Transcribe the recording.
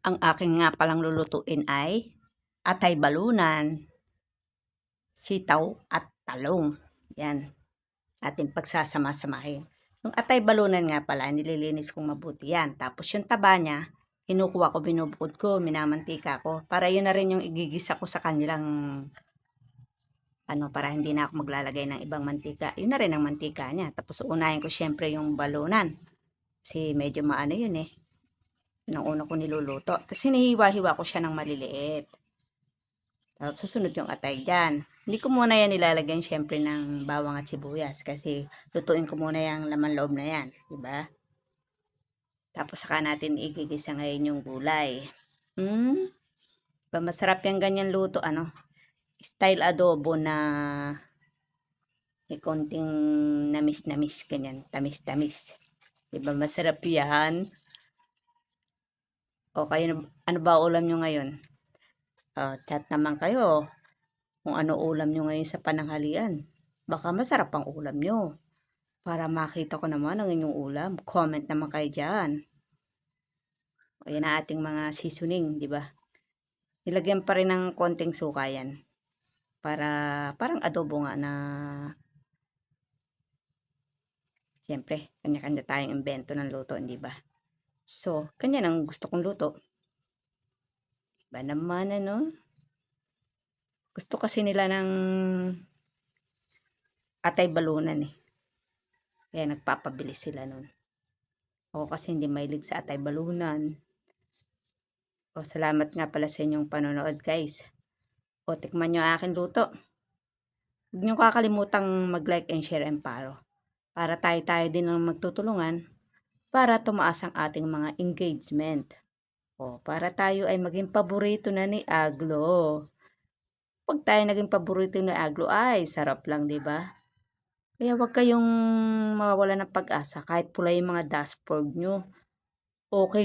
Ang aking nga palang lulutuin ay atay balunan, sitaw at talong. Yan, ating pagsasama-samahin. Yung atay balunan nga pala, nililinis kong mabuti yan. Tapos yung taba niya, kinukuha ko, binubukod ko, minamantika ko. Para yun na rin yung igigisa ko sa kanilang, para hindi na ako maglalagay ng ibang mantika. Yun na rin ang mantika niya. Tapos unahin ko syempre yung balunan. Kasi medyo maano yun eh. Yun ang una ko niluluto. Tapos hinihiwa-hiwa ko siya ng maliliit. Tapos susunod yung atay dyan. Hindi ko muna yan nilalagyan syempre ng bawang at sibuyas. Kasi lutuin ko muna yung laman loob na yan. Diba? Tapos saka natin igigisa ngayon yung gulay. Diba masarap yung ganyan luto, style adobo na may konting namis-namis, ganyan. Tamis-tamis. Diba masarap yan? O kayo, ano ba ulam nyo ngayon? Chat naman kayo kung ano ulam nyo ngayon sa pananghalian. Baka masarap ang ulam nyo. Para makita ko naman ang inyong ulam. Comment naman kayo dyan. O yan ang ating mga seasoning, di ba? Nilagyan pa rin ng konting suka yan. Para, parang adobo nga na siyempre, kanya-kanya tayong invento ng luto, di ba? So, kanya ang gusto kong luto. Ba naman, Gusto kasi nila ng atay balunan eh. Kaya nagpapabili sila nun. Ako kasi hindi mahilig sa atay balunan. O salamat nga pala sa inyong panonood guys. O tikman nyo aking luto. Huwag nyo kakalimutang mag-like and share and follow. Para tayo din ang magtutulungan para tumaas ang ating mga engagement. O para tayo ay maging paborito na ni Aglo. Pag tayo naging paborito ni Aglo ay sarap lang, 'di ba? Kaya wag kayong mawawala ng pag-asa kahit pula yung mga dashboard nyo. Okay